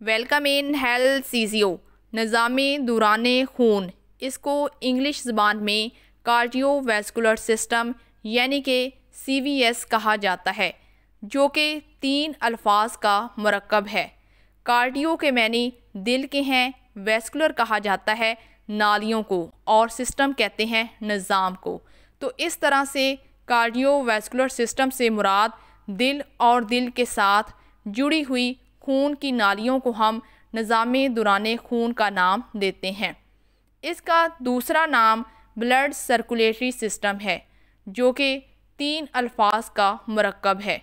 Welcome in health सीजियो। निज़ामे दूराने खून, इसको इंग्लिश ज़बान में कार्डियोवैस्कुलर सिस्टम यानी कि CVS कहा जाता है, जो कि 3 अल्फाज का मरकब है। कार्डियो के मैनी दिल के हैं, वैस्कुलर कहा जाता है नालियों को, और सिस्टम कहते हैं निज़ाम को। तो इस तरह से कार्डियोवैस्कुलर सिस्टम से मुराद दिल और दिल के साथ जुड़ी हुई खून की नालियों को हम निज़ामे दूराने खून का नाम देते हैं। इसका दूसरा नाम ब्लड सर्कुलेटरी सिस्टम है, जो कि 3 अल्फाज का मरकब है।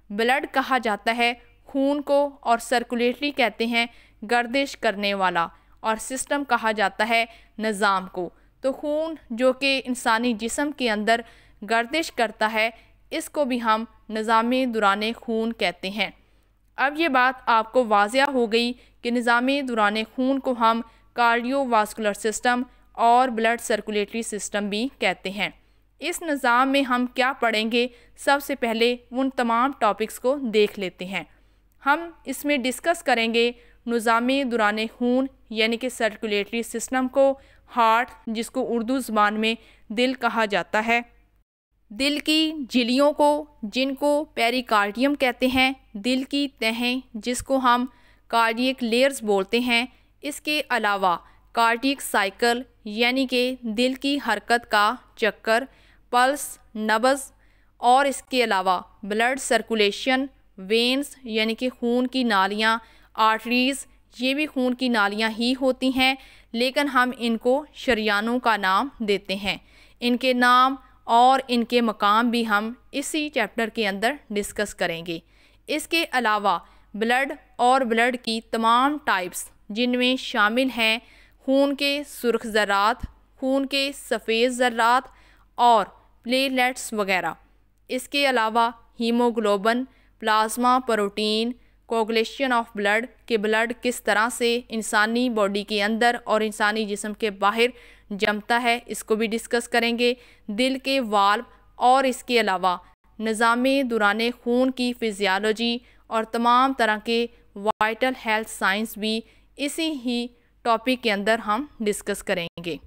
ब्लड कहा जाता है खून को, और सर्कुलेटरी कहते हैं गर्दिश करने वाला, और सिस्टम कहा जाता है निज़ाम को। तो खून जो कि इंसानी जिस्म के अंदर गर्दिश करता है, इसको भी हम निज़ामे दूराने खून कहते हैं। अब ये बात आपको वाज़िया हो गई कि निज़ामे दूराने खून को हम कार्डियोवास्कुलर सिस्टम और ब्लड सर्कुलेटरी सिस्टम भी कहते हैं। इस निज़ाम में हम क्या पढ़ेंगे, सबसे पहले उन तमाम टॉपिक्स को देख लेते हैं। हम इसमें डिस्कस करेंगे निज़ामे दूराने खून यानी कि सर्कुलेटरी सिस्टम को, हार्ट जिसको उर्दू ज़बान में दिल कहा जाता है, दिल की झिल्लियों को जिनको पेरिकार्डियम कहते हैं, दिल की तहें जिसको हम कार्डियक लेयर्स बोलते हैं। इसके अलावा कार्डियक साइकिल यानी कि दिल की हरकत का चक्कर, पल्स, नब्ज़, और इसके अलावा ब्लड सर्कुलेशन, वेन्स यानी कि खून की नालियाँ, आर्टरीज़ ये भी खून की नालियाँ ही होती हैं, लेकिन हम इनको शरियानों का नाम देते हैं। इनके नाम और इनके मकाम भी हम इसी चैप्टर के अंदर डिस्कस करेंगे। इसके अलावा ब्लड और ब्लड की तमाम टाइप्स, जिनमें शामिल हैं खून के सुर्ख ज़र्रात, खून के सफ़ेद ज़र्रात और प्लेटलेट्स वगैरह। इसके अलावा haemoglobin, plasma protein, coagulation of blood के ब्लड किस तरह से इंसानी बॉडी के अंदर और इंसानी जिस्म के बाहर जमता है, इसको भी डिस्कस करेंगे। दिल के वाल्व और इसके अलावा निज़ामे दूराने खून की फिजियोलॉजी और तमाम तरह के वाइटल हेल्थ साइंस भी इसी ही टॉपिक के अंदर हम डिस्कस करेंगे।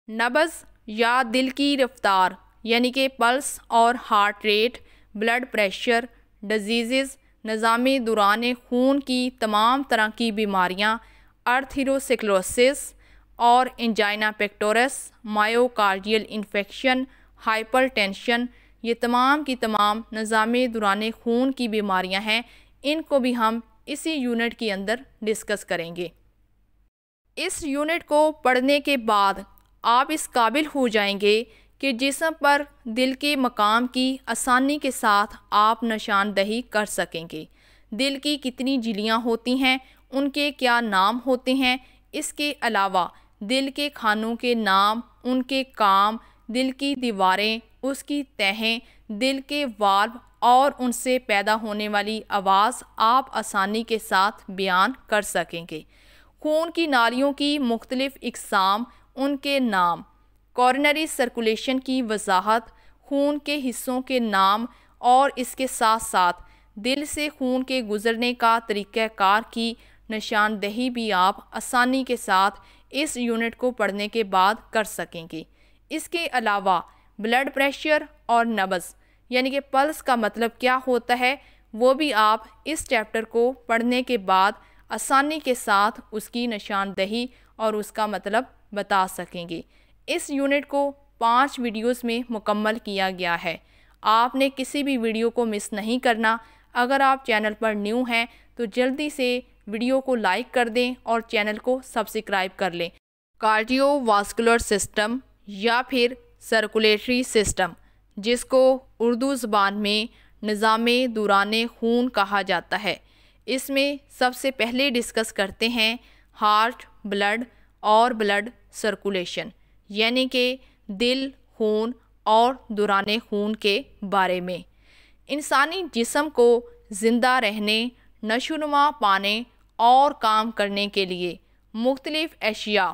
नब्ज़ या दिल की रफ्तार यानी कि पल्स और heart rate, blood pressure, disease, निज़ामे दूराने खून की तमाम तरह की बीमारियाँ, अर्थेरोस्क्लेरोसिस और angina pectoris, myocardial infection, hypertension, ये तमाम की तमाम निज़ामे दूराने खून की बीमारियां हैं। इनको भी हम इसी यूनिट के अंदर डिस्कस करेंगे। इस यूनिट को पढ़ने के बाद आप इस काबिल हो जाएंगे कि जिस्म पर दिल के मकाम की आसानी के साथ आप निशानदही कर सकेंगे। दिल की कितनी झिल्लियाँ होती हैं, उनके क्या नाम होते हैं। इसके अलावा दिल के खानों के नाम, उनके काम, दिल की दीवारें, उसकी तहें, दिल के वाल्व और उनसे पैदा होने वाली आवाज़ आप आसानी के साथ बयान कर सकेंगे। खून की नालियों की मुख्तलिफ इक़साम, उनके नाम, कॉरोनरी सर्कुलेशन की वजाहत, खून के हिस्सों के नाम, और इसके साथ साथ दिल से खून के गुज़रने का तरीक़ाकार की निशानदही भी आप आसानी के साथ इस यूनिट को पढ़ने के बाद कर सकेंगे। इसके अलावा ब्लड प्रेशर और नब्ज़ यानी कि पल्स का मतलब क्या होता है, वो भी आप इस चैप्टर को पढ़ने के बाद आसानी के साथ उसकी निशानदही और उसका मतलब बता सकेंगे। इस यूनिट को 5 वीडियोस में मुकम्मल किया गया है। आपने किसी भी वीडियो को मिस नहीं करना। अगर आप चैनल पर न्यू हैं तो जल्दी से वीडियो को लाइक कर दें और चैनल को सब्सक्राइब कर लें। कार्डियोवास्कुलर सिस्टम या फिर सर्कुलेटरी सिस्टम, जिसको उर्दू ज़बान में निज़ामे दूराने खून कहा जाता है, इसमें सबसे पहले डिस्कस करते हैं हार्ट, ब्लड और ब्लड सर्कुलेशन यानी कि दिल, खून और दूराने खून के बारे में। इंसानी जिस्म को ज़िंदा रहने, नशोनुमा पाने और काम करने के लिए मुख्तलिफ़ अशिया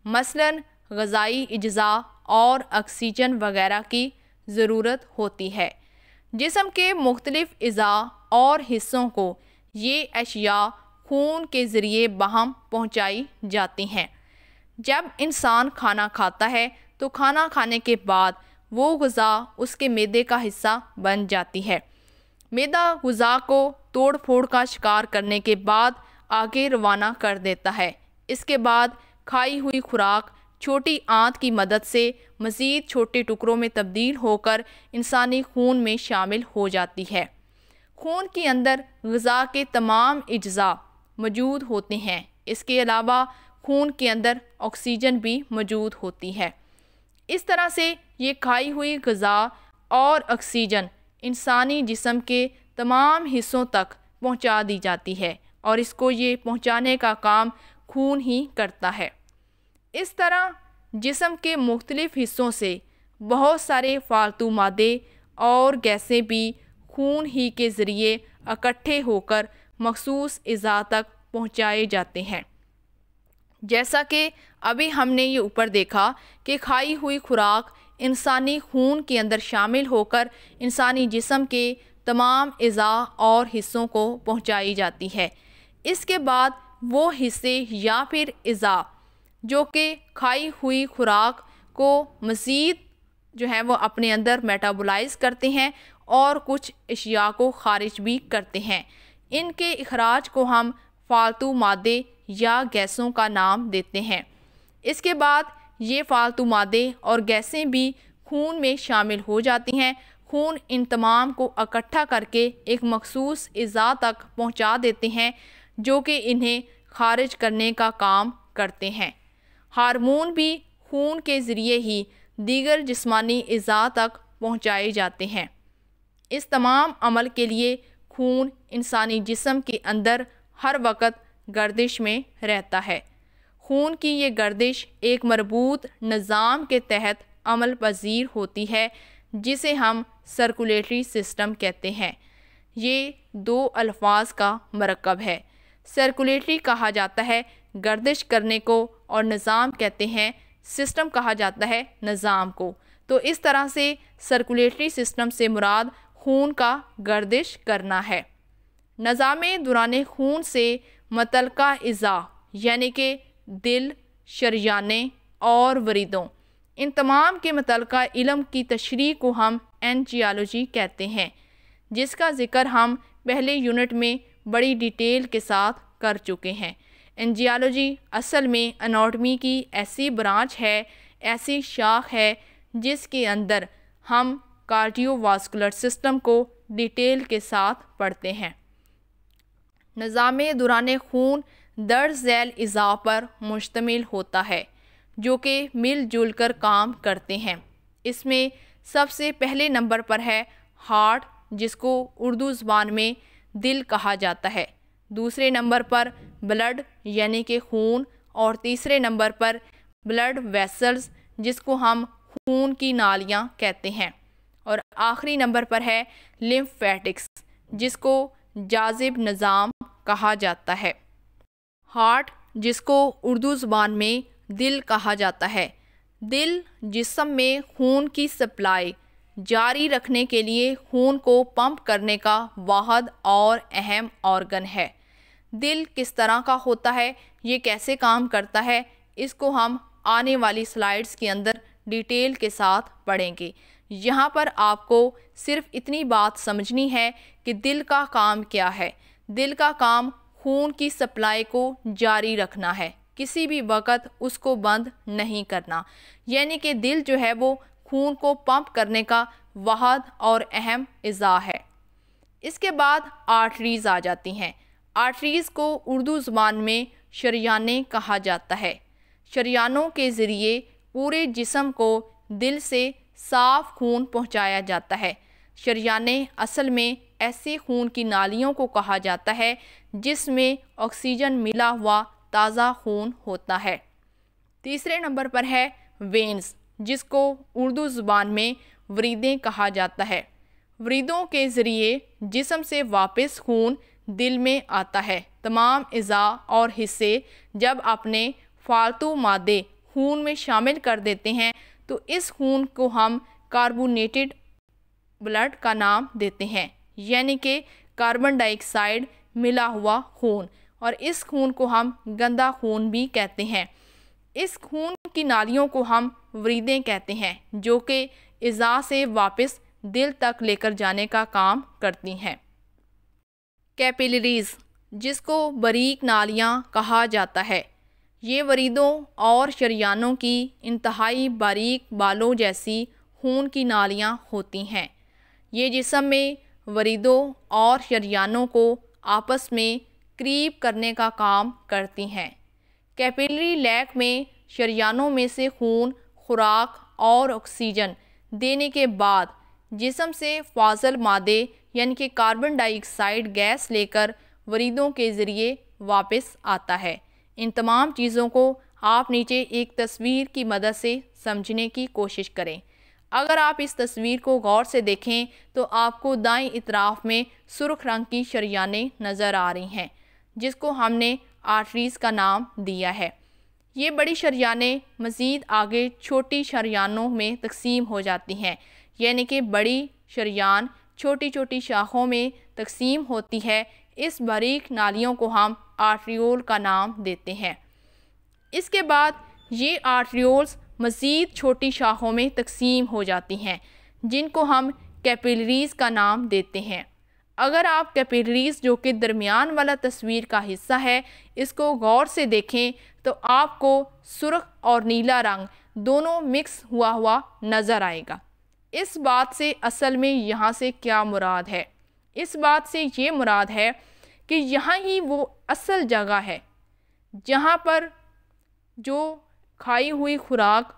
मसलन ग़िज़ाई अज्ज़ा और ऑक्सीजन वगैरह की ज़रूरत होती है। जिस्म के मुख्तलिफ़ अज़ा और हिस्सों को ये अशिया खून के ज़रिए बाहम पहुंचाई जाती हैं। जब इंसान खाना खाता है तो खाना खाने के बाद वो ग़िज़ा उसके मैदे का हिस्सा बन जाती है। मैदा ग़िज़ा को तोड़ फोड़ का शिकार करने के बाद आगे रवाना कर देता है। इसके बाद खाई हुई खुराक छोटी आंत की मदद से मज़ीद छोटे टुकड़ों में तब्दील होकर इंसानी खून में शामिल हो जाती है। खून के अंदर ग़िज़ा के तमाम अज्जा मौजूद होते हैं। इसके अलावा खून के अंदर ऑक्सीजन भी मौजूद होती है। इस तरह से ये खाई हुई ग़िज़ा और ऑक्सीजन इंसानी जिस्म के तमाम हिस्सों तक पहुंचा दी जाती है और इसको ये पहुंचाने का काम खून ही करता है। इस तरह जिस्म के मुख्तलिफ़ हिस्सों से बहुत सारे फालतू मादे और गैसें भी खून ही के ज़रिए इकट्ठे होकर मखसूस अज़ा तक पहुँचाए जाते हैं। जैसा कि अभी हमने ये ऊपर देखा कि खाई हुई खुराक इंसानी खून के अंदर शामिल होकर इंसानी जिस्म के तमाम अज़ा और हिस्सों को पहुँचाई जाती है। इसके बाद वो हिस्से या फिर अज़ा जो कि खाई हुई खुराक को मज़ीद जो है वो अपने अंदर मेटाबोलाइज़ करते हैं और कुछ अशिया को ख़ारिज भी करते हैं। इनके इखराज को हम फालतू मादे या गैसों का नाम देते हैं। इसके बाद ये फालतू मादे और गैसें भी खून में शामिल हो जाती हैं। खून इन तमाम को इकट्ठा करके एक मखसूस अज़ा तक पहुंचा देते हैं जो कि इन्हें ख़ारिज करने का काम करते हैं। हार्मोन भी खून के ज़रिए ही दीगर जिस्मानी अज़ा तक पहुंचाए जाते हैं। इस तमाम अमल के लिए खून इंसानी जिस्म के अंदर हर वक्त गर्दिश में रहता है। खून की ये गर्दिश एक मरबूत निज़ाम के तहत अमल पजीर होती है जिसे हम सर्कुलेटरी सिस्टम कहते हैं। ये दो अल्फाज का मरकब है। सर्कुलेटरी कहा जाता है गर्दिश करने को और निज़ाम कहते हैं, सिस्टम कहा जाता है निज़ाम को। तो इस तरह से सर्कुलेटरी सिस्टम से मुराद खून का गर्दिश करना है। निज़ामे दौरान खून से मतल्का अज़ा यानी कि दिल, शरियाने और वरीदों, इन तमाम के मतल्का इल्म की तशरीह को हम एंजियोलॉजी कहते हैं, जिसका ज़िक्र हम पहले यूनिट में बड़ी डिटेल के साथ कर चुके हैं। एंजियोलॉजी असल में एनाटॉमी की ऐसी ब्रांच है, ऐसी शाख है जिसके अंदर हम कार्डियोवास्कुलर सिस्टम को डिटेल के साथ पढ़ते हैं। निज़ामे दौरान खून दर्ज झैल अज़ा पर मुश्तमिल होता है जो कि मिलजुल कर काम करते हैं। इसमें सबसे पहले नंबर पर है हार्ट, जिसको उर्दू ज़बान में दिल कहा जाता है। दूसरे नंबर पर ब्लड यानी कि खून, और तीसरे नंबर पर ब्लड वेसल्स जिसको हम खून की नालियाँ कहते हैं, और आखिरी नंबर पर है लिम्फेटिक्स जिसको जाजिब निज़ाम कहा जाता है। हार्ट, जिसको उर्दू ज़बान में दिल कहा जाता है। दिल जिस्म में खून की सप्लाई जारी रखने के लिए खून को पंप करने का वाहद और अहम ऑर्गन है। दिल किस तरह का होता है, ये कैसे काम करता है, इसको हम आने वाली स्लाइड्स के अंदर डिटेल के साथ पढ़ेंगे। यहाँ पर आपको सिर्फ इतनी बात समझनी है कि दिल का काम क्या है। दिल का काम खून की सप्लाई को जारी रखना है, किसी भी वक्त उसको बंद नहीं करना। यानी कि दिल जो है वो खून को पंप करने का वाहद और अहम अज़ा है। इसके बाद आर्टरीज़ आ जाती हैं। आर्टरीज़ को उर्दू ज़बान में शरियाने कहा जाता है। शरियानों के ज़रिए पूरे जिस्म को दिल से साफ़ खून पहुँचाया जाता है। शरियाने असल में ऐसी खून की नालियों को कहा जाता है जिसमें ऑक्सीजन मिला हुआ ताज़ा खून होता है। तीसरे नंबर पर है वेन्स, जिसको उर्दू ज़बान में वरीदें कहा जाता है। वरीदों के ज़रिए जिस्म से वापस खून दिल में आता है। तमाम अज़ा और हिस्से जब अपने फालतू मादे खून में शामिल कर देते हैं तो इस खून को हम कार्बोनेटेड ब्लड का नाम देते हैं, यानी कि कार्बन डाइऑक्साइड मिला हुआ खून। और इस खून को हम गंदा खून भी कहते हैं। इस खून की नालियों को हम वरीदें कहते हैं, जो कि इज़ा से वापस दिल तक लेकर जाने का काम करती हैं। कैपिलरीज, जिसको बारीक नालियाँ कहा जाता है, ये वरीदों और शरियानों की इंतहाई बारीक बालों जैसी खून की नालियाँ होती हैं। ये जिस्म में वरीदों और शरियानों को आपस में करीब करने का काम करती हैं। कैपिलरी लैक में शरियानों में से खून खुराक और ऑक्सीजन देने के बाद जिस्म से फाजल मादे यानी कि कार्बन डाइऑक्साइड गैस लेकर वरीदों के ज़रिए वापस आता है। इन तमाम चीज़ों को आप नीचे एक तस्वीर की मदद से समझने की कोशिश करें। अगर आप इस तस्वीर को गौर से देखें तो आपको दाईं इतराफ़ में सुर्ख रंग की शरियानें नज़र आ रही हैं, जिसको हमने आर्टरीज़ का नाम दिया है। ये बड़ी शरियानें मज़ीद आगे छोटी शरियानों में तकसीम हो जाती हैं, यानी कि बड़ी शरियान छोटी छोटी शाखों में तकसीम होती है। इस बारीक नालियों को हम आर्ट्रियोल का नाम देते हैं। इसके बाद ये आर्ट्रियोल्स मज़ीद छोटी शाखों में तकसीम हो जाती हैं, जिनको हम कैपिलरीज़ का नाम देते हैं। अगर आप कैपिलरीज़, जो कि दरमियान वाला तस्वीर का हिस्सा है, इसको गौर से देखें तो आपको सुर्ख और नीला रंग दोनों मिक्स हुआ हुआ नज़र आएगा। इस बात से असल में यहाँ से क्या मुराद है? इस बात से ये मुराद है कि यहाँ ही वो असल जगह है जहाँ पर जो खाई हुई खुराक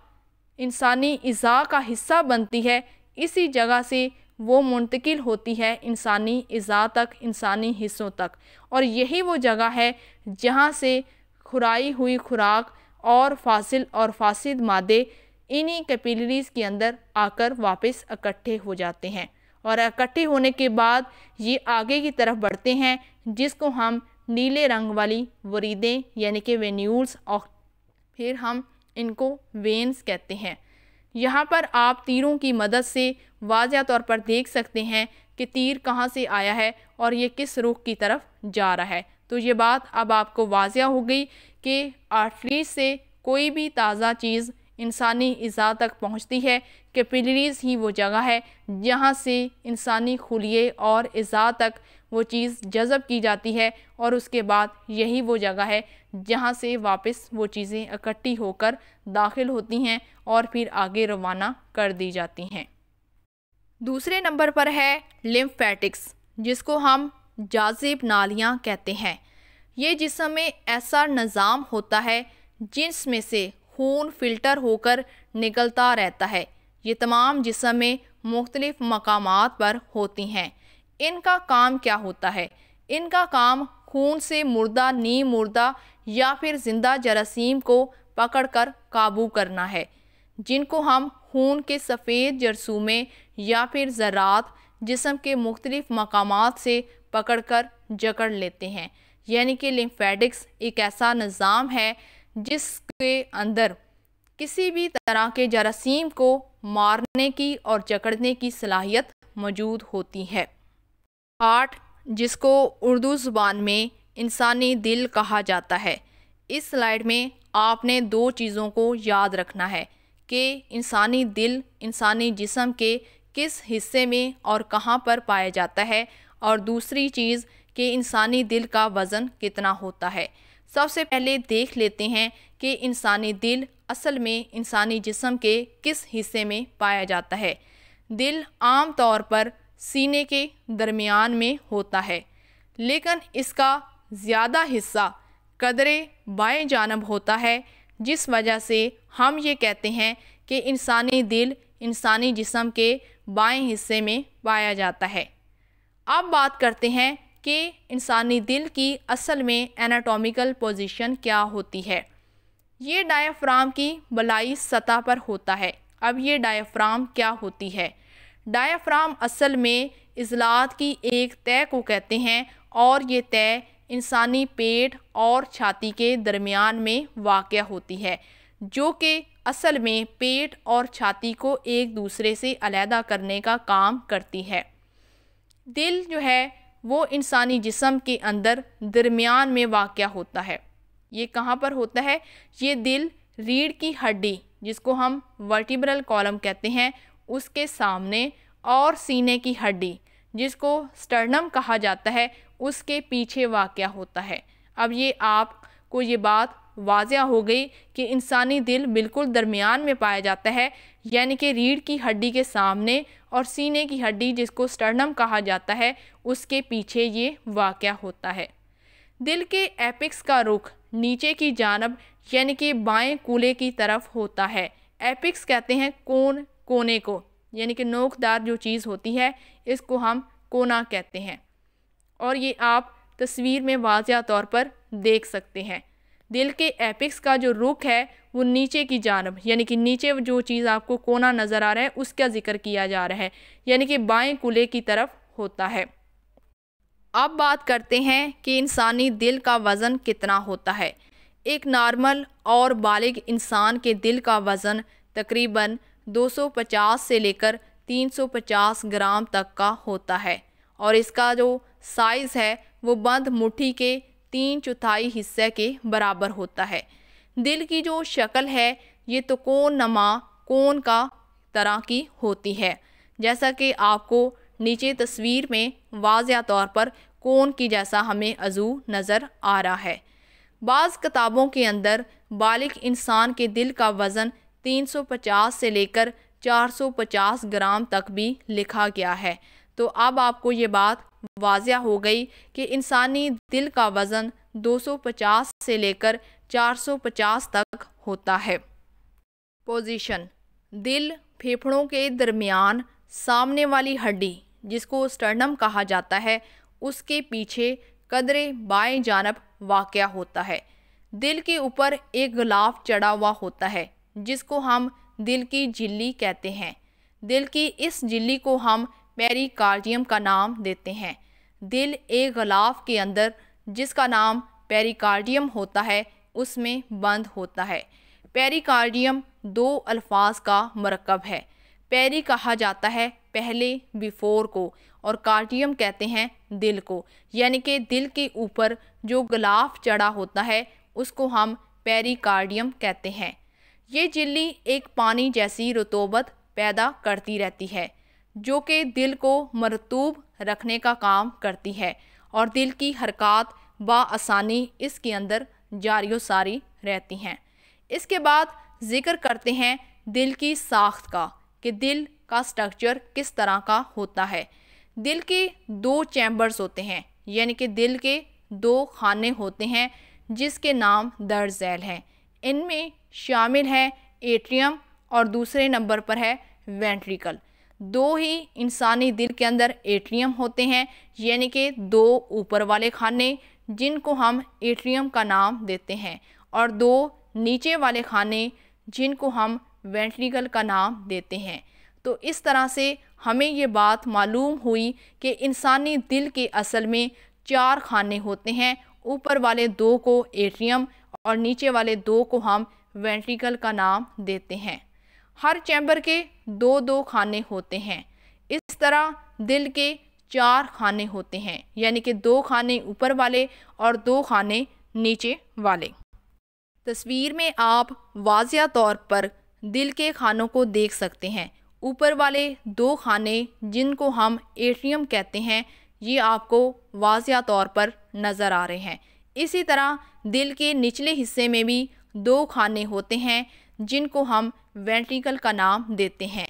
इंसानी इज़ा का हिस्सा बनती है, इसी जगह से वो मुंतकिल होती है इंसानी इज़ा तक, इंसानी हिस्सों तक। और यही वो जगह है जहाँ से खुराई हुई खुराक और फासिद मादे इन्हीं कैपिलरीज़ के अंदर आकर वापस इकट्ठे हो जाते हैं, और इकट्ठे होने के बाद ये आगे की तरफ बढ़ते हैं, जिसको हम नीले रंग वाली वरीदें यानी कि वेन्यूल्स, और फिर हम इनको वेन्स कहते हैं। यहाँ पर आप तीरों की मदद से वाज़िया तौर पर देख सकते हैं कि तीर कहाँ से आया है और ये किस रुख की तरफ जा रहा है। तो ये बात अब आपको वाज़िया हो गई कि आर्टरीज से कोई भी ताज़ा चीज़ इंसानी इज़ा तक पहुँचती है। कैपिलरीज़ ही वो जगह है जहाँ से इंसानी खुलिये और इज़ा तक वो चीज़ जज़ब की जाती है, और उसके बाद यही वो जगह है जहाँ से वापस वो चीज़ें इकट्ठी होकर दाखिल होती हैं और फिर आगे रवाना कर दी जाती हैं। दूसरे नंबर पर है लिम्फेटिक्स, जिसको हम जाज़िब नालियाँ कहते हैं। ये जिस्म में ऐसा निज़ाम होता है जिसमें से खून फ़िल्टर होकर निकलता रहता है। ये तमाम जिस्म में मुख्तलिफ़ मकामात पर होती हैं। इनका काम क्या होता है? इनका काम खून से मुर्दा, नीम मुर्दा या फिर ज़िंदा जरासीम को पकड़कर काबू करना है, जिनको हम खून के सफ़ेद जरसूमे या फिर ज़रात जिस्म के मुख्तलिफ़ मकामात से पकड़कर जकड़ लेते हैं। यानी कि लिम्फेटिक्स एक ऐसा निज़ाम है जिसके अंदर किसी भी तरह के जरासीम को मारने की और जकड़ने की सलाहियत मौजूद होती है। हार्ट, जिसको उर्दू ज़ुबान में इंसानी दिल कहा जाता है। इस स्लाइड में आपने दो चीज़ों को याद रखना है कि इंसानी दिल इंसानी जिस्म के किस हिस्से में और कहाँ पर पाया जाता है, और दूसरी चीज़ कि इंसानी दिल का वज़न कितना होता है। सबसे पहले देख लेते हैं कि इंसानी दिल असल में इंसानी जिस्म के किस हिस्से में पाया जाता है। दिल आम तौर पर सीने के दरमियान में होता है, लेकिन इसका ज़्यादा हिस्सा कदरे बाएं जानब होता है, जिस वजह से हम ये कहते हैं कि इंसानी दिल इंसानी जिस्म के बाएं हिस्से में पाया जाता है। अब बात करते हैं कि इंसानी दिल की असल में एनाटॉमिकल पोजीशन क्या होती है। ये डायफ्राम की बलाई सतह पर होता है। अब ये डायफ्राम क्या होती है? डायफ्राम असल में इज़लात की एक तय को कहते हैं, और ये तय इंसानी पेट और छाती के दरमियान में वाक़या होती है, जो कि असल में पेट और छाती को एक दूसरे से अलहदा करने का काम करती है। दिल जो है वो इंसानी जिस्म के अंदर दरमियान में वाक़या होता है। ये कहाँ पर होता है? ये दिल रीढ़ की हड्डी, जिसको हम वर्टिब्रल कॉलम कहते हैं, उसके सामने, और सीने की हड्डी, जिसको स्टर्नम कहा जाता है, उसके पीछे वाक़या होता है। अब ये आपको ये बात वाज़िया हो गई कि इंसानी दिल बिल्कुल दरमियान में पाया जाता है, यानी कि रीढ़ की हड्डी के सामने और सीने की हड्डी, जिसको स्टर्नम कहा जाता है, उसके पीछे ये वाक़या होता है। दिल के एपिक्स का रुख नीचे की जानब यानी कि बाएं कूल्हे की तरफ होता है। एपिक्स कहते हैं कोने को, यानी कि नोकदार जो चीज़ होती है, इसको हम कोना कहते हैं। और ये आप तस्वीर में वाज़िया तौर पर देख सकते हैं। दिल के एपिक्स का जो रुख है वो नीचे की जानब, यानी कि नीचे जो चीज़ आपको कोना नज़र आ रहा है उसका जिक्र किया जा रहा है, यानी कि बाएं कूल्हे की तरफ होता है। अब बात करते हैं कि इंसानी दिल का वज़न कितना होता है। एक नॉर्मल और बालिग इंसान के दिल का वज़न तकरीबन 250 से लेकर 350 ग्राम तक का होता है, और इसका जो साइज़ है वो बंद मुट्ठी के 3/4 हिस्से के बराबर होता है। दिल की जो शक्ल है ये तो कोन का तरह की होती है, जैसा कि आपको नीचे तस्वीर में वाज़िया तौर पर कोन की जैसा हमें अज़ू नज़र आ रहा है। बाज़ किताबों के अंदर बालिग इंसान के दिल का वज़न 350 से लेकर 450 ग्राम तक भी लिखा गया है। तो अब आपको ये बात वाज़िया हो गई कि इंसानी दिल का वज़न 250 से लेकर 450 तक होता है। पोजीशन: दिल फेफड़ों के दरमियान सामने वाली हड्डी, जिसको स्टर्नम कहा जाता है, उसके पीछे कदरे बाएं जानब वाक़या होता है। दिल के ऊपर एक गिलाफ चढ़ा हुआ होता है, जिसको हम दिल की झिल्ली कहते हैं। दिल की इस झिल्ली को हम पेरिकार्डियम का नाम देते हैं। दिल एक गिलाफ के अंदर, जिसका नाम पेरिकार्डियम होता है, उसमें बंद होता है। पेरिकार्डियम 2 अल्फाज का मरकब है। पेरी कहा जाता है पहले, बिफोर को, और कार्डियम कहते हैं दिल को, यानी कि दिल के ऊपर जो गिलाफ चढ़ा होता है उसको हम पेरिकार्डियम कहते हैं। ये झिल्ली एक पानी जैसी रतूबत पैदा करती रहती है, जो कि दिल को मरतूब रखने का काम करती है, और दिल की हरकत बाआसानी इसके अंदर जारी सारी रहती हैं। इसके बाद जिक्र करते हैं दिल की साख्त का, कि दिल का स्ट्रक्चर किस तरह का होता है। दिल के 2 चैम्बर्स होते हैं, यानी कि दिल के 2 खाने होते हैं, जिसके नाम दर्ज झैल हैं। इनमें शामिल है एट्रियम और दूसरे नंबर पर है वेंट्रिकल। 2 ही इंसानी दिल के अंदर एट्रियम होते हैं, यानी कि 2 ऊपर वाले खाने, जिनको हम एट्रियम का नाम देते हैं, और 2 नीचे वाले खाने, जिनको हम वेंट्रिकल का नाम देते हैं। तो इस तरह से हमें ये बात मालूम हुई कि इंसानी दिल के असल में 4 खाने होते हैं। ऊपर वाले 2 को एट्रियम और नीचे वाले 2 को हम वेंट्रिकल का नाम देते हैं। हर चैम्बर के 2-2 खाने होते हैं। इस तरह दिल के 4 खाने होते हैं, यानी कि 2 खाने ऊपर वाले और 2 खाने नीचे वाले। तस्वीर में आप वाज़िया तौर पर दिल के खानों को देख सकते हैं। ऊपर वाले 2 खाने, जिनको हम एट्रियम कहते हैं, ये आपको वाज़िया तौर पर नज़र आ रहे हैं। इसी तरह दिल के निचले हिस्से में भी 2 खाने होते हैं, जिनको हम वेंट्रिकल का नाम देते हैं।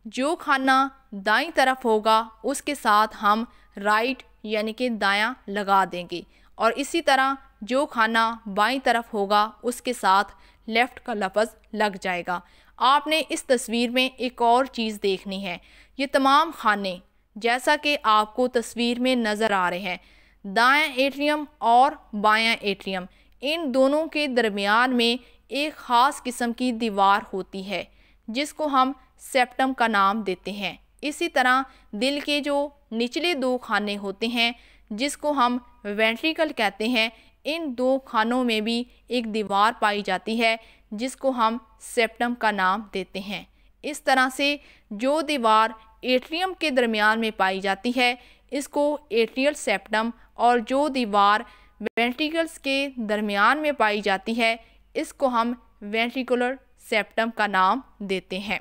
जो खाना दाईं तरफ होगा उसके साथ हम राइट यानी कि दायां लगा देंगे, और इसी तरह जो खाना बाईं तरफ होगा उसके साथ लेफ़्ट का लफ्ज़ लग जाएगा। आपने इस तस्वीर में एक और चीज़ देखनी है। ये तमाम खाने, जैसा कि आपको तस्वीर में नज़र आ रहे हैं, दायां एट्रियम और बायां एट्रियम, इन दोनों के दरमियान में एक ख़ास किस्म की दीवार होती है, जिसको हम सेप्टम का नाम देते हैं। इसी तरह दिल के जो निचले 2 खाने होते हैं, जिसको हम वेंट्रिकल कहते हैं, इन 2 खानों में भी एक दीवार पाई जाती है, जिसको हम सेप्टम का नाम देते हैं। इस तरह से जो दीवार एट्रियम के दरमियान में पाई जाती है, इसको एट्रियल सेप्टम, और जो दीवार वेंट्रिकल्स के दरमियान में पाई जाती है इसको हम वेंट्रिकुलर सेप्टम का नाम देते हैं।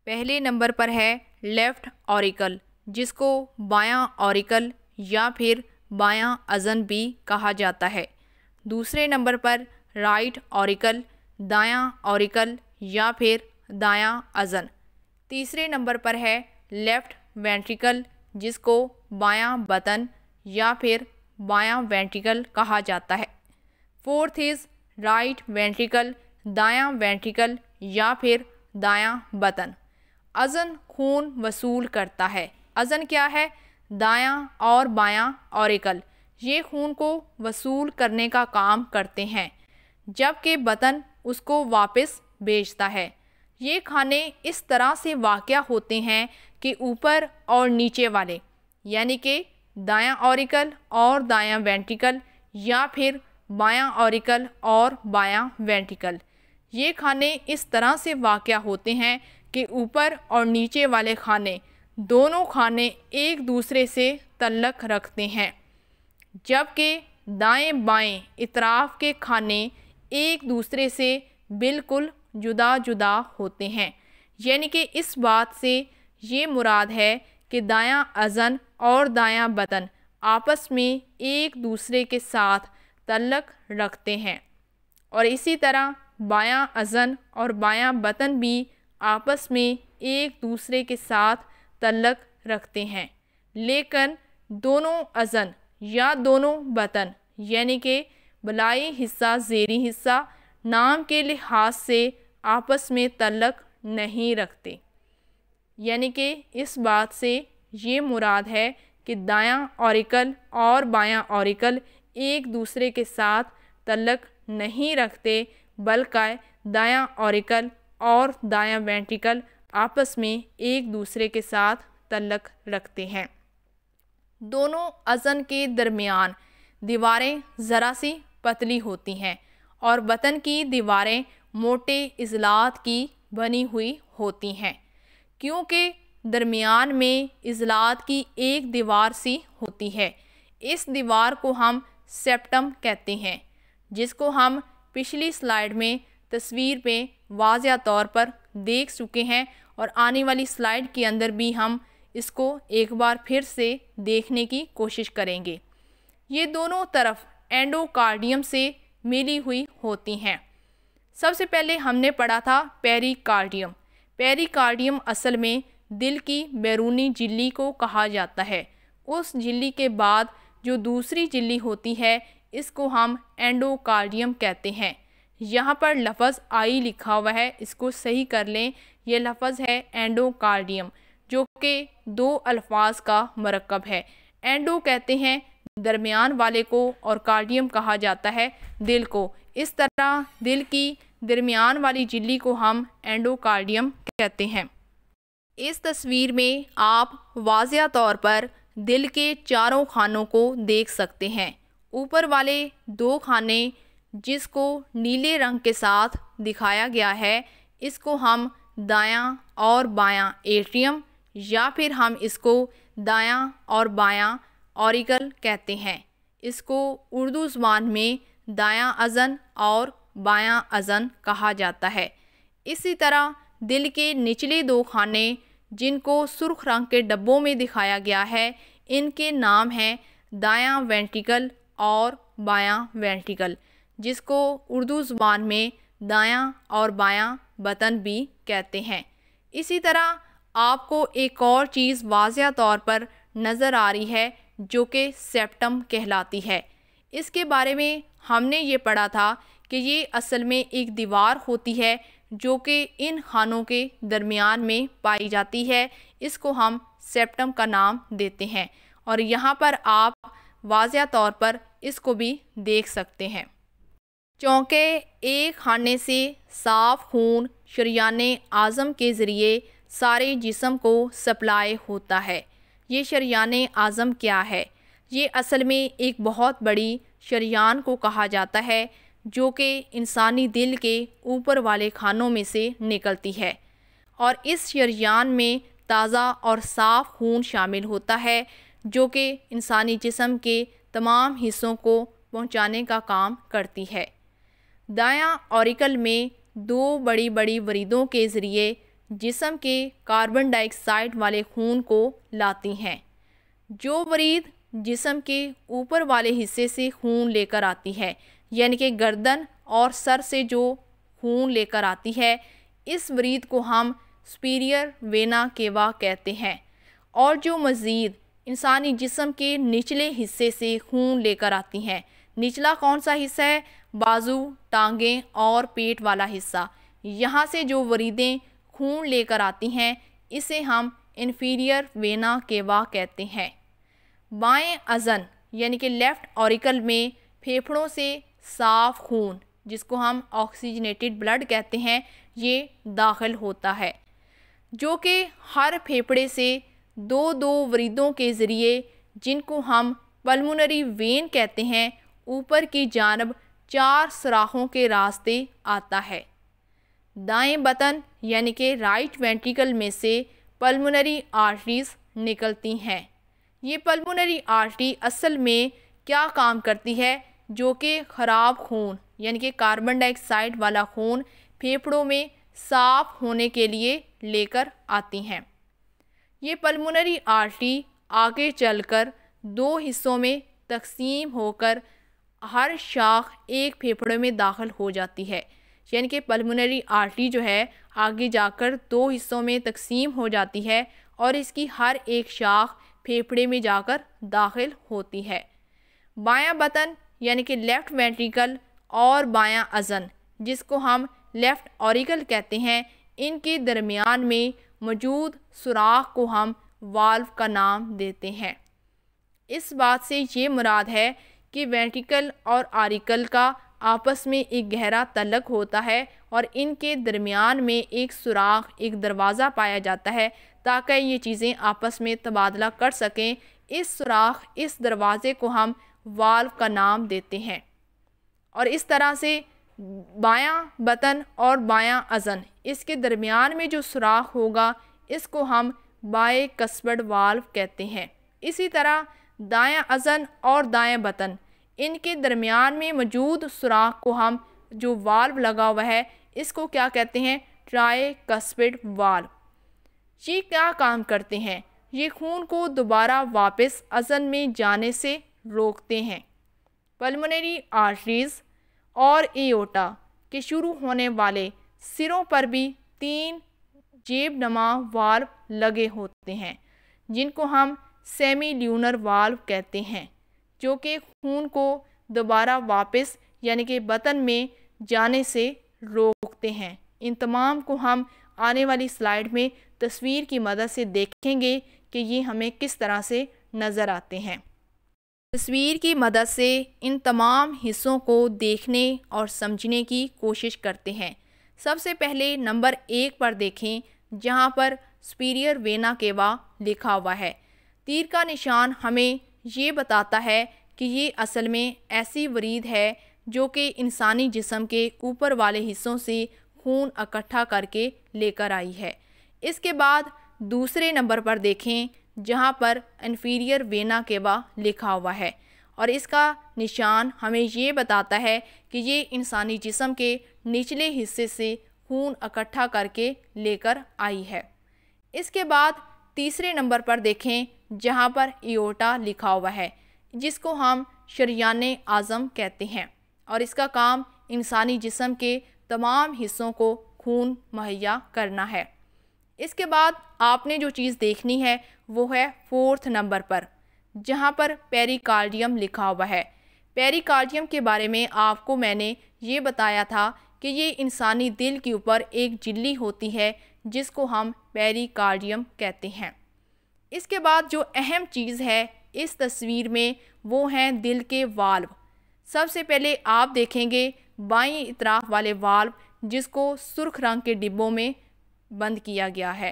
पहले नंबर पर है लेफ्ट ऑरिकल, जिसको बायां ऑरिकल या फिर बायां अज़न भी कहा जाता है। दूसरे नंबर पर राइट ऑरिकल, दायां ऑरिकल या फिर दायां अज़न। तीसरे नंबर पर है लेफ्ट वेंट्रिकल, जिसको बायां बतन या फिर बायां वेंट्रिकल कहा जाता है। फोर्थ इज़ राइट वेंट्रिकल, दायां वेंट्रिकल या फिर दायां बतन। अज़न खून वसूल करता है। अज़न क्या है? दायां और बायां ऑरिकल ये खून को वसूल करने का काम करते हैं, जबकि बतन उसको वापस भेजता है। ये खाने इस तरह से वाक़या होते हैं कि ऊपर और नीचे वाले, यानी कि दायां ऑरिकल और दायां वेंट्रिकल या फिर बायां ऑरिकल और बायां वेंट्रिकल, ये खाने इस तरह से वाक़या होते हैं कि ऊपर और नीचे वाले खाने, दोनों खाने एक दूसरे से तल्लक रखते हैं, जबकि दाएं बाएं इतराफ़ के खाने एक दूसरे से बिल्कुल जुदा जुदा होते हैं। यानी कि इस बात से ये मुराद है कि दायां अज़न और दायां बतन आपस में एक दूसरे के साथ तल्लक रखते हैं, और इसी तरह बायां अज़न और बायां बतन भी आपस में एक दूसरे के साथ तल्लक रखते हैं। लेकिन दोनों अज़न या दोनों बतन, यानी कि बलाई हिस्सा ज़ेरी हिस्सा, नाम के लिहाज से आपस में तल्लक नहीं रखते। यानी कि इस बात से ये मुराद है कि दायां ऑरिकल और बायां ऑरिकल एक दूसरे के साथ तल्लक नहीं रखते, बल्कि दायां ऑरिकल और दायां वेंट्रिकल आपस में एक दूसरे के साथ तल्लक रखते हैं। दोनों अज़न के दरमियान दीवारें ज़रा सी पतली होती हैं और बतन की दीवारें मोटे इज़लात की बनी हुई होती हैं, क्योंकि दरमियान में इज़लात की एक दीवार सी होती है। इस दीवार को हम सेप्टम कहते हैं, जिसको हम पिछली स्लाइड में तस्वीर में वाज़िया तौर पर देख चुके हैं, और आने वाली स्लाइड के अंदर भी हम इसको एक बार फिर से देखने की कोशिश करेंगे। ये दोनों तरफ एंडोकार्डियम से मिली हुई होती हैं। सबसे पहले हमने पढ़ा था पेरिकार्डियम। पेरिकार्डियम असल में दिल की बैरूनी झिल्ली को कहा जाता है। उस झिल्ली के बाद जो दूसरी झिल्ली होती है इसको हम एंडोकार्डियम कहते हैं। यहाँ पर लफ्ज़ आई लिखा हुआ है, इसको सही कर लें। यह लफ्ज़ है एंडोकार्डियम, जो कि दो अल्फाज का मरकब है। एंडो कहते हैं दरमियान वाले को, और कार्डियम कहा जाता है दिल को। इस तरह दिल की दरमियान वाली झिल्ली को हम एंडोकार्डियम कहते हैं। इस तस्वीर में आप वाज़िया तौर पर दिल के चारों खानों को देख सकते हैं। ऊपर वाले दो खाने जिसको नीले रंग के साथ दिखाया गया है, इसको हम दायां और बायां एट्रियम या फिर हम इसको दायां और बायां ऑरिकल कहते हैं। इसको उर्दू ज़बान में दायां अज़न और बायां अज़न कहा जाता है। इसी तरह दिल के निचले दो खाने जिनको सुर्ख रंग के डब्बों में दिखाया गया है, इनके नाम हैं दायां वेंट्रिकल और बायां वेंट्रिकल, जिसको उर्दू ज़बान में दायां और बायां बतन भी कहते हैं। इसी तरह आपको एक और चीज़ वाज़िया तौर पर नज़र आ रही है जो कि सेप्टम कहलाती है। इसके बारे में हमने ये पढ़ा था कि ये असल में एक दीवार होती है जो कि इन खानों के दरमियान में पाई जाती है। इसको हम सेप्टम का नाम देते हैं, और यहाँ पर आप वाज़िया तौर पर इसको भी देख सकते हैं। चूँकि एक खाने से साफ़ खून शरियाने आज़म के ज़रिए सारे जिस्म को सप्लाई होता है। ये शरियाने आज़म क्या है? ये असल में एक बहुत बड़ी शरियान को कहा जाता है जो कि इंसानी दिल के ऊपर वाले खानों में से निकलती है, और इस शरियान में ताज़ा और साफ़ खून शामिल होता है जो कि इंसानी जिस्म के तमाम हिस्सों को पहुंचाने का काम करती है। दायां ऑरिकल में दो बड़ी बड़ी वरीदों के ज़रिए जिस्म के कार्बन डाइऑक्साइड वाले खून को लाती हैं। जो वरीद जिस्म के ऊपर वाले हिस्से से खून लेकर आती है, यानी कि गर्दन और सर से जो खून लेकर आती है, इस वरीद को हम सुपीरियर वेना केवा कहते हैं। और जो मज़ीद इंसानी जिस्म के निचले हिस्से से खून लेकर आती हैं, निचला कौन सा हिस्सा है? बाजू, टांगें और पेट वाला हिस्सा। यहाँ से जो वरीदें खून लेकर आती हैं, इसे हम इन्फीरियर वेना केवा कहते हैं। बाएं अज़न यानी कि लेफ़्ट ऑरिकल में फेफड़ों से साफ़ खून, जिसको हम ऑक्सीजनेटेड ब्लड कहते हैं, ये दाखिल होता है, जो कि हर फेफड़े से दो दो वरीदों के ज़रिए, जिनको हम पल्मोनरी वेन कहते हैं, ऊपर की जानब 4 सुराखों के रास्ते आता है। दाएं बतन यानी कि राइट वेंट्रिकल में से पल्मोनरी आर्टरीज़ निकलती हैं। ये पल्मोनरी आर्टरी असल में क्या काम करती है? जो कि ख़राब खून यानी कि कार्बन डाइऑक्साइड वाला खून फेफड़ों में साफ़ होने के लिए लेकर आती हैं। ये पल्मोनरी आर्टरी आगे चलकर दो हिस्सों में तकसीम होकर हर शाख एक फेफड़े में दाखिल हो जाती है। यानी कि पल्मोनरी आर्टरी जो है आगे जाकर दो हिस्सों में तकसीम हो जाती है और इसकी हर एक शाख फेफड़े में जाकर दाखिल होती है। बायां बतन यानी कि लेफ़्ट वेंट्रिकल और बायां अज़न, जिसको हम लेफ़्ट ऑरिकल कहते हैं, इनके दरमियान में मौजूद सुराख को हम वाल्व का नाम देते हैं। इस बात से ये मुराद है कि वेंट्रिकल और ऑरिकल का आपस में एक गहरा तल्लुक़ होता है और इनके दरमियान में एक सुराख, एक दरवाज़ा पाया जाता है ताकि ये चीज़ें आपस में तबादला कर सकें। इस सुराख, इस दरवाज़े को हम वाल्व का नाम देते हैं। और इस तरह से बायां बतन और बायां अज़न, इसके दरमियान में जो सुराख होगा, इसको हम बाइकस्पिड वाल्व कहते हैं। इसी तरह दायां अज़न और दायां बतन, इनके दरमियान में मौजूद सुराख को हम, जो वाल्व लगा हुआ है, इसको क्या कहते हैं? Tricuspid valve. ये क्या काम करते हैं? ये खून को दोबारा वापस अज़न में जाने से रोकते हैं। पल्मोनरी आर्टरीज़ और एओर्टा के शुरू होने वाले सिरों पर भी 3 जेबनुमा वाल्व लगे होते हैं, जिनको हम सेमी ल्यूनर वाल्व कहते हैं, जो कि खून को दोबारा वापस यानी कि बतन में जाने से रोकते हैं। इन तमाम को हम आने वाली स्लाइड में तस्वीर की मदद से देखेंगे कि ये हमें किस तरह से नज़र आते हैं। तस्वीर की मदद से इन तमाम हिस्सों को देखने और समझने की कोशिश करते हैं। सबसे पहले नंबर 1 पर देखें, जहां पर सुपीरियर वेना केवा लिखा हुआ है। तीर का निशान हमें ये बताता है कि ये असल में ऐसी वरीद है जो कि इंसानी जिस्म के ऊपर वाले हिस्सों से खून इकट्ठा करके लेकर आई है। इसके बाद दूसरे नंबर पर देखें, जहां पर इन्फीरियर वेना केवा लिखा हुआ है और इसका निशान हमें ये बताता है कि ये इंसानी जिस्म के निचले हिस्से से खून इकट्ठा करके लेकर आई है। इसके बाद तीसरे नंबर पर देखें, जहां पर एओर्टा लिखा हुआ है, जिसको हम शरियाने आज़म कहते हैं और इसका काम इंसानी जिस्म के तमाम हिस्सों को खून मुहैया करना है। इसके बाद आपने जो चीज़ देखनी है वो है 4th नंबर पर, जहाँ पर पेरिकार्डियम लिखा हुआ है। पेरिकार्डियम के बारे में आपको मैंने ये बताया था कि ये इंसानी दिल के ऊपर एक झिल्ली होती है, जिसको हम पेरिकार्डियम कहते हैं। इसके बाद जो अहम चीज़ है इस तस्वीर में, वो हैं दिल के वाल्व। सबसे पहले आप देखेंगे बाईं इतराफ वाले वाल्व, जिसको सुर्ख रंग के डिब्बों में बंद किया गया है।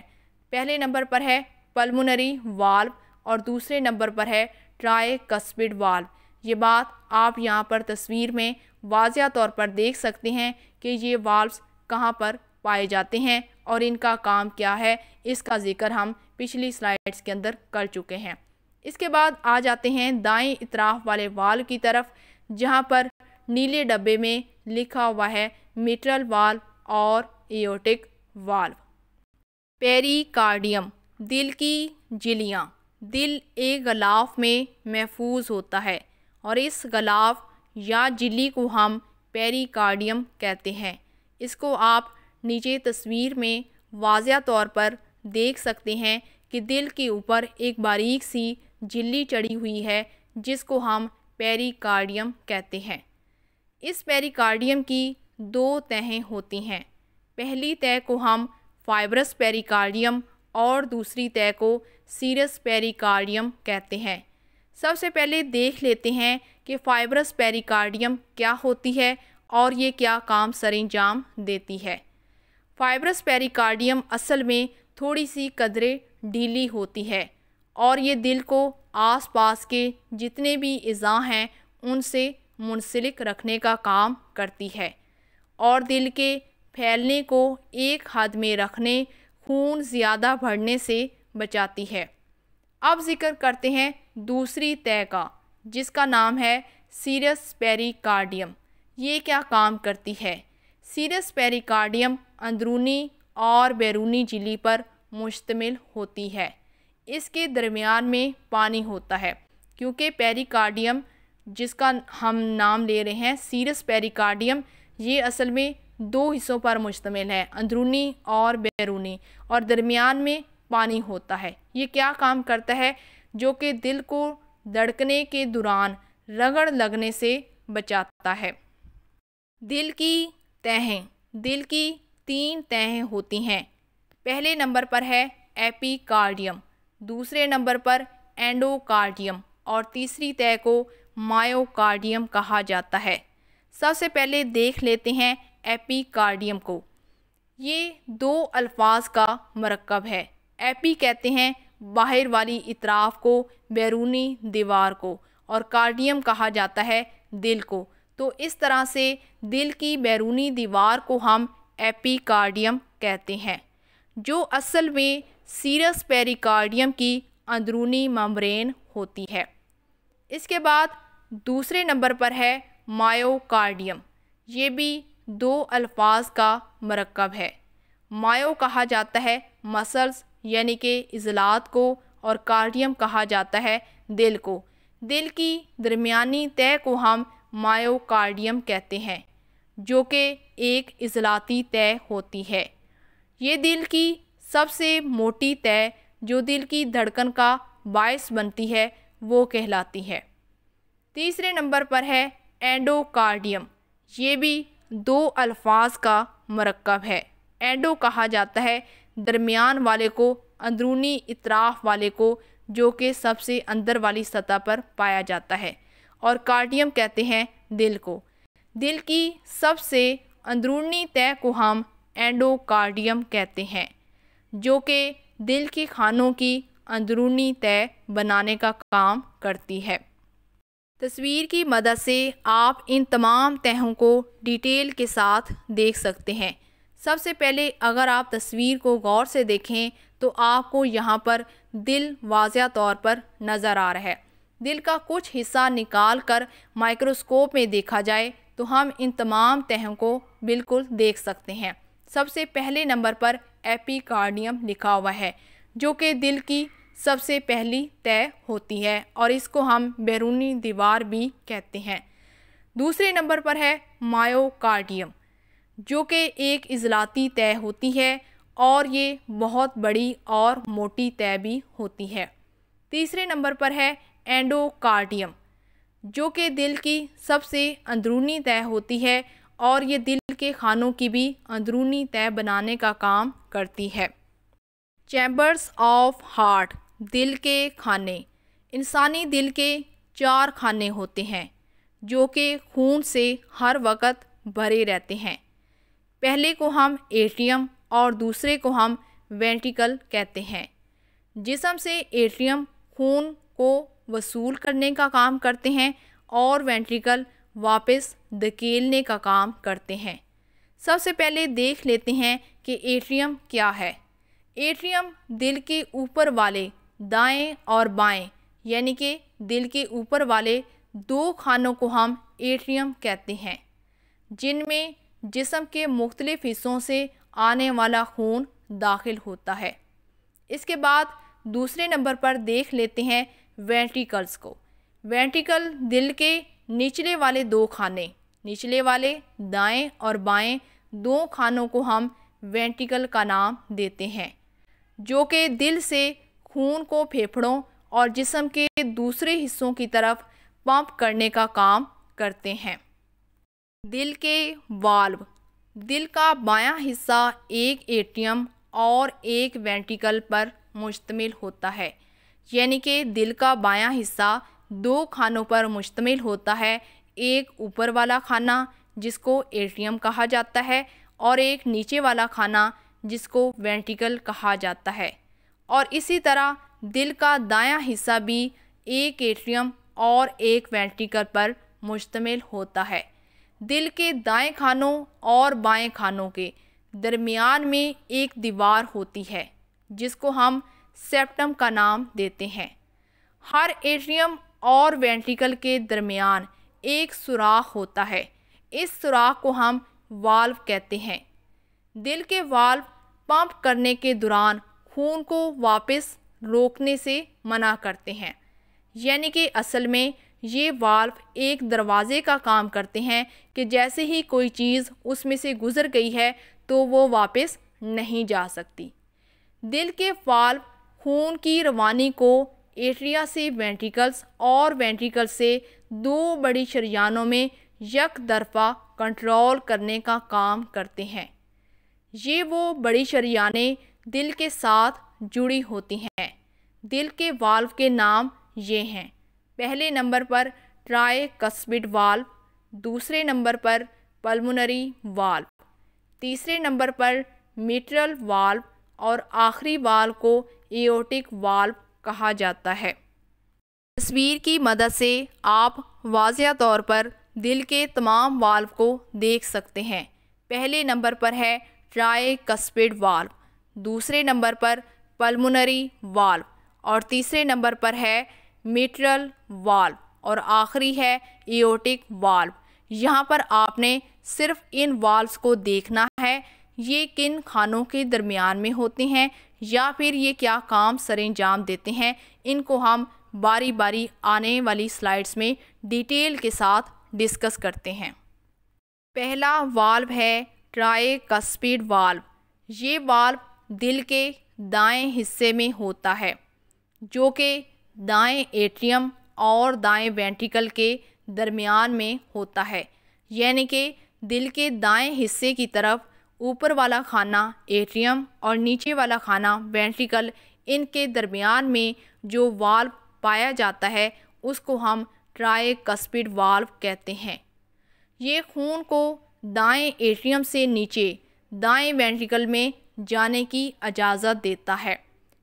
पहले नंबर पर है पल्मोनरी वाल्व और दूसरे नंबर पर है ट्राइकस्पिड वाल्व। ये बात आप यहाँ पर तस्वीर में वाज़िया तौर पर देख सकते हैं कि ये वाल्व्स कहाँ पर पाए जाते हैं और इनका काम क्या है। इसका जिक्र हम पिछली स्लाइड्स के अंदर कर चुके हैं। इसके बाद आ जाते हैं दाएं इतराफ वाले वाल्व की तरफ, जहां पर नीले डब्बे में लिखा हुआ है मिट्रल वाल्व और एओर्टिक वाल्व। पेरिकार्डियम, दिल की झिल्लियाँ। दिल एक गलाफ में महफूज होता है और इस गलाफ या झिल्ली को हम पेरिकार्डियम कहते हैं। इसको आप नीचे तस्वीर में वाज़िया तौर पर देख सकते हैं कि दिल के ऊपर एक बारीक सी झिल्ली चढ़ी हुई है, जिसको हम पेरिकार्डियम कहते हैं। इस पेरिकार्डियम की दो तहें होती हैं। पहली तह को हम फाइब्रस पेरिकार्डियम और दूसरी तह को सीरस पेरिकार्डियम कहते हैं। सबसे पहले देख लेते हैं कि फाइब्रस पेरिकार्डियम क्या होती है और ये क्या काम सरंजाम देती है। फाइब्रस पेरिकार्डियम असल में थोड़ी सी कदरे ढीली होती है और ये दिल को आसपास के जितने भी अज़ा हैं उनसे मुंसलिक रखने का काम करती है और दिल के फैलने को एक हद में रखने, खून ज़्यादा बढ़ने से बचाती है। अब जिक्र करते हैं दूसरी तह का, जिसका नाम है सीरस पेरिकार्डियम। ये क्या काम करती है? सीरस पेरिकार्डियम अंदरूनी और बैरूनी झिल्ली पर मुश्तमिल होती है। इसके दरमियान में पानी होता है, क्योंकि पेरिकार्डियम जिसका हम नाम ले रहे हैं सीरस पेरिकार्डियम, ये असल में दो हिस्सों पर मुश्तमिल है, अंदरूनी और बैरूनी, और दरमियान में पानी होता है। ये क्या काम करता है? जो कि दिल को धड़कने के दौरान रगड़ लगने से बचाता है। दिल की तहें। दिल की 3 तहें होती हैं। पहले नंबर पर है एपिकार्डियम, दूसरे नंबर पर एंडोकार्डियम और तीसरी तह को मायोकार्डियम कहा जाता है। सबसे पहले देख लेते हैं एपिकार्डियम को। ये 2 अल्फाज का मरकब है। एपी कहते हैं बाहर वाली इतराफ़ को, बैरूनी दीवार को, और कार्डियम कहा जाता है दिल को। तो इस तरह से दिल की बैरूनी दीवार को हम एपिकार्डियम कहते हैं, जो असल में सीरस पेरिकार्डियम की अंदरूनी मेम्ब्रेन होती है। इसके बाद दूसरे नंबर पर है मायोकार्डियम। ये भी 2 अल्फाज का मरकब है। मायो कहा जाता है मसल्स यानी कि इज़लात को, और कार्डियम कहा जाता है दिल को। दिल की दरमियानी तह को हम मायोकार्डियम कहते हैं, जो कि एक इज़लाती तह होती है। ये दिल की सबसे मोटी तह जो दिल की धड़कन का बायस बनती है वो कहलाती है। तीसरे नंबर पर है एंडोकार्डियम। ये भी 2 अल्फाज का मरकब है। एंडो कहा जाता है दरमियान वाले को, अंदरूनी इतराफ़ वाले को, जो कि सबसे अंदर वाली सतह पर पाया जाता है, और कार्डियम कहते हैं दिल को। दिल की सबसे अंदरूनी तह को हम एंडोकार्डियम कहते हैं, जो कि दिल के खानों की अंदरूनी तह बनाने का काम करती है। तस्वीर की मदद से आप इन तमाम तहों को डिटेल के साथ देख सकते हैं। सबसे पहले अगर आप तस्वीर को गौर से देखें तो आपको यहाँ पर दिल वाज़िया तौर पर नज़र आ रहा है। दिल का कुछ हिस्सा निकाल कर माइक्रोस्कोप में देखा जाए तो हम इन तमाम तहों को बिल्कुल देख सकते हैं। सबसे पहले नंबर पर एपिकार्डियम लिखा हुआ है, जो कि दिल की सबसे पहली तह होती है और इसको हम बैरूनी दीवार भी कहते हैं। दूसरे नंबर पर है मायोकार्डियम, जो कि एक इज़लाती तह होती है और ये बहुत बड़ी और मोटी तह भी होती है। तीसरे नंबर पर है एंडोकार्डियम, जो कि दिल की सबसे अंदरूनी तह होती है और ये दिल के खानों की भी अंदरूनी तह बनाने का काम करती है। चैम्बर्स ऑफ हार्ट, दिल के खाने। इंसानी दिल के 4 खाने होते हैं, जो कि खून से हर वक्त भरे रहते हैं। पहले को हम एट्रियम और दूसरे को हम वेंट्रिकल कहते हैं। जिस्म से एट्रियम खून को वसूल करने का काम करते हैं और वेंट्रिकल वापस धकेलने का काम करते हैं। सबसे पहले देख लेते हैं कि एट्रियम क्या है। एट्रियम दिल के ऊपर वाले दाएं और बाएं यानी कि दिल के ऊपर वाले 2 खानों को हम एट्रियम कहते हैं, जिनमें जिस्म के मुख्तलिफ हिस्सों से आने वाला खून दाखिल होता है। इसके बाद दूसरे नंबर पर देख लेते हैं वेंट्रिकल्स को। वेंट्रिकल दिल के निचले वाले 2 खाने, निचले वाले दाएं और बाएं 2 खानों को हम वेंट्रिकल का नाम देते हैं, जो कि दिल से खून को फेफड़ों और जिस्म के दूसरे हिस्सों की तरफ पंप करने का काम करते हैं। दिल के वाल्व। दिल का बायां हिस्सा एक एट्रियम और एक वेंट्रिकल पर मुश्तमिल होता है, यानी कि दिल का बायां हिस्सा 2 खानों पर मुश्तमिल होता है। एक ऊपर वाला खाना जिसको एट्रियम कहा जाता है और एक नीचे वाला खाना जिसको वेंट्रिकल कहा जाता है। और इसी तरह दिल का दायां हिस्सा भी एक एट्रियम और एक वेंट्रिकल पर मुश्तमिल होता है। दिल के दाएं खानों और बाएं खानों के दरमियान में एक दीवार होती है जिसको हम सेप्टम का नाम देते हैं। हर एट्रियम और वेंट्रिकल के दरमियान एक सुराख होता है। इस सुराख को हम वाल्व कहते हैं। दिल के वाल्व पंप करने के दौरान खून को वापस रोकने से मना करते हैं, यानी कि असल में ये वाल्व एक दरवाज़े का काम करते हैं कि जैसे ही कोई चीज़ उसमें से गुज़र गई है तो वो वापस नहीं जा सकती। दिल के वाल्व खून की रवानी को एट्रिया से वेंट्रिकल्स और वेंट्रिकल से 2 बड़ी शरियानों में यकदरफा कंट्रोल करने का काम करते हैं। ये वो बड़ी शरियानें दिल के साथ जुड़ी होती हैं। दिल के वाल्व के नाम ये हैं। पहले नंबर पर ट्राइकस्पिड वाल्व, दूसरे नंबर पर पल्मोनरी वाल्व, तीसरे नंबर पर मिट्रल वाल्व और आखिरी वाल्व को एओर्टिक वाल्व कहा जाता है। तस्वीर की मदद से आप वाज़िया तौर पर दिल के तमाम वाल्व को देख सकते हैं। पहले नंबर पर है ट्राइकस्पिड वाल्व, दूसरे नंबर पर पल्मोनरी वाल्व और तीसरे नंबर पर है मिट्रल वाल्व और आखिरी है एओर्टिक वाल्व। यहाँ पर आपने सिर्फ इन वाल्व्स को देखना है, ये किन खानों के दरमियान में होते हैं या फिर ये क्या काम सरंजाम देते हैं। इनको हम बारी बारी आने वाली स्लाइड्स में डिटेल के साथ डिस्कस करते हैं। पहला वाल्व है ट्राइकस्पिड वाल्व। ये वाल्व दिल के दाएं हिस्से में होता है, जो कि दाएं एट्रियम और दाएं वेंट्रिकल के दरमियान में होता है, यानी कि दिल के दाएं हिस्से की तरफ ऊपर वाला खाना एट्रियम और नीचे वाला खाना वेंट्रिकल, इनके दरमियान में जो वाल्व पाया जाता है उसको हम ट्राइकस्पिड वाल्व कहते हैं। ये खून को दाएं एट्रियम से नीचे दाएं वेंट्रिकल में जाने की इजाज़त देता है,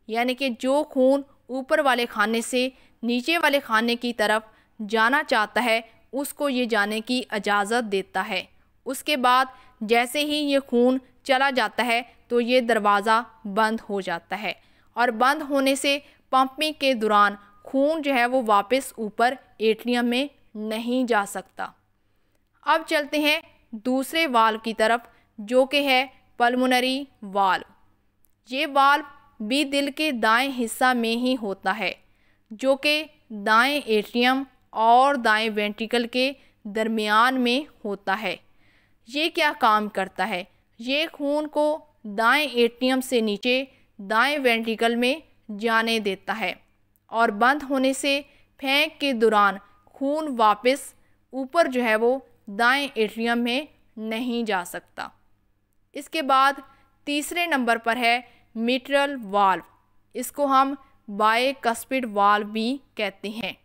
यानी कि जो खून ऊपर वाले खाने से नीचे वाले खाने की तरफ जाना चाहता है उसको ये जाने की इजाज़त देता है। उसके बाद जैसे ही ये खून चला जाता है तो ये दरवाज़ा बंद हो जाता है और बंद होने से पंपिंग के दौरान खून जो है वो वापस ऊपर एट्रियम में नहीं जा सकता। अब चलते हैं दूसरे वाल्व की तरफ, जो कि है पल्मोनरी वाल्व। ये वाल्व भी दिल के दाएं हिस्सा में ही होता है, जो कि दाएं एट्रियम और दाएं वेंट्रिकल के दरमियान में होता है। ये क्या काम करता है? ये खून को दाएं एट्रियम से नीचे दाएं वेंट्रिकल में जाने देता है और बंद होने से फेंक के दौरान खून वापस ऊपर जो है वो दाएं एट्रियम में नहीं जा सकता। इसके बाद तीसरे नंबर पर है मिट्रल वाल्व। इसको हम बाइकस्पिड वाल्व भी कहते हैं।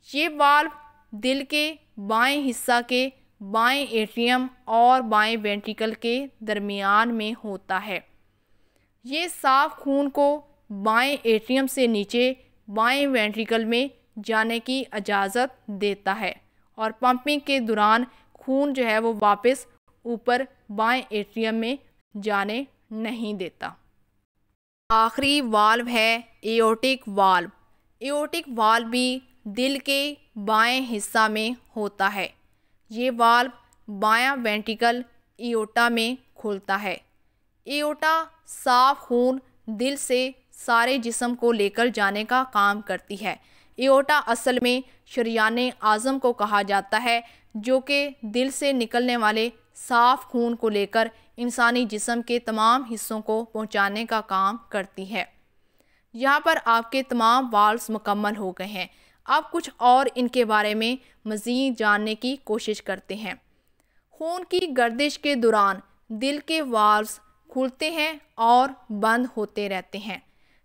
ये वाल्व दिल के बाएं हिस्सा के बाएं एट्रियम और बाएं वेंट्रिकल के दरमियान में होता है। ये साफ खून को बाएं एट्रियम से नीचे बाएं वेंट्रिकल में जाने की इजाज़त देता है और पंपिंग के दौरान खून जो है वो वापस ऊपर बाएं एट्रियम में जाने नहीं देता। आखिरी वाल्व है एओर्टिक वाल्व। एओर्टिक वाल्व भी दिल के बाएं हिस्सा में होता है। ये वाल्व बायां वेंट्रिकल एओर्टा में खुलता है। एओर्टा साफ खून दिल से सारे जिस्म को लेकर जाने का काम करती है। एओर्टा असल में शरियान आज़म को कहा जाता है, जो कि दिल से निकलने वाले साफ खून को लेकर इंसानी जिस्म के तमाम हिस्सों को पहुंचाने का काम करती है। यहाँ पर आपके तमाम वाल्व्स मुकम्मल हो गए हैं। अब कुछ और इनके बारे में मज़ीद जानने की कोशिश करते हैं। खून की गर्दिश के दौरान दिल के वाल्व्स खुलते हैं और बंद होते रहते हैं।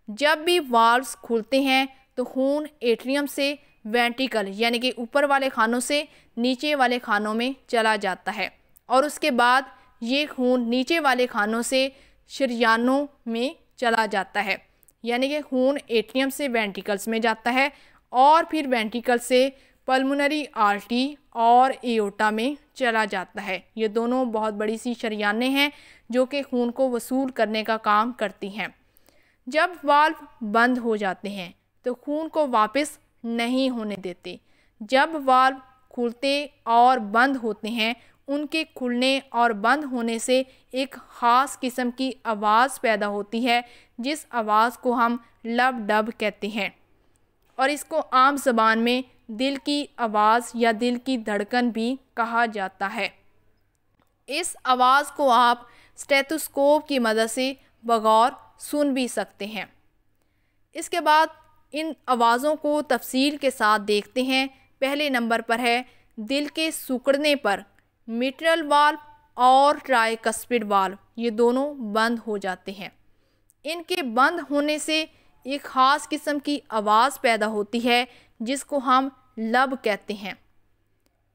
जब भी वाल्व्स खुलते हैं तो खून एट्रियम से वेंट्रिकल यानी कि ऊपर वाले खानों से नीचे वाले खानों में चला जाता है और उसके बाद ये खून नीचे वाले खानों से शरियानों में चला जाता है। यानी कि खून एट्रियम से वेंट्रिकल्स में जाता है और फिर वेंट्रिकल से पल्मोनरी आर्टरी और एओर्टा में चला जाता है। ये दोनों बहुत बड़ी सी शरियानें हैं जो कि खून को वसूल करने का काम करती हैं। जब वाल्व बंद हो जाते हैं तो खून को वापस नहीं होने देते। जब वाल्व खुलते और बंद होते हैं, उनके खुलने और बंद होने से एक ख़ास किस्म की आवाज़ पैदा होती है, जिस आवाज़ को हम लब डब कहते हैं और इसको आम ज़बान में दिल की आवाज़ या दिल की धड़कन भी कहा जाता है। इस आवाज़ को आप स्टेथोस्कोप की मदद से बगौर सुन भी सकते हैं। इसके बाद इन आवाज़ों को तफसील के साथ देखते हैं। पहले नंबर पर है दिल के सिकुड़ने पर मिट्रल वाल्व और ट्राइकस्पिड वाल्व, ये दोनों बंद हो जाते हैं। इनके बंद होने से एक ख़ास किस्म की आवाज़ पैदा होती है जिसको हम लब कहते हैं।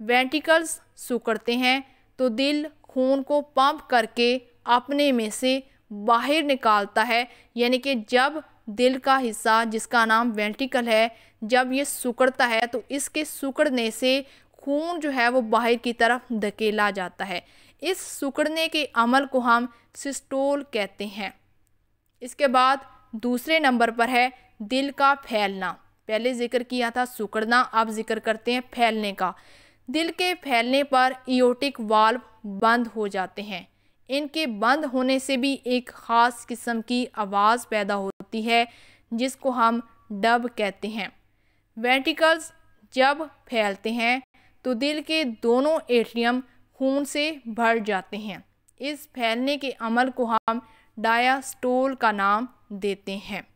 वेंट्रिकल्स सिकुड़ते हैं तो दिल खून को पंप करके अपने में से बाहर निकालता है। यानी कि जब दिल का हिस्सा जिसका नाम वेंट्रिकल है, जब ये सिकुड़ता है तो इसके सिकुड़ने से खून जो है वो बाहर की तरफ धकेला जाता है। इस सिकुड़ने के अमल को हम सिस्टोल कहते हैं। इसके बाद दूसरे नंबर पर है दिल का फैलना। पहले जिक्र किया था सिकुड़ना, अब जिक्र करते हैं फैलने का। दिल के फैलने पर एओर्टिक वाल्व बंद हो जाते हैं। इनके बंद होने से भी एक ख़ास किस्म की आवाज़ पैदा होती है जिसको हम डब कहते हैं। वेंट्रिकल्स जब फैलते हैं तो दिल के दोनों एट्रियम खून से भर जाते हैं। इस फैलने के अमल को हम डायास्टोल का नाम देते हैं।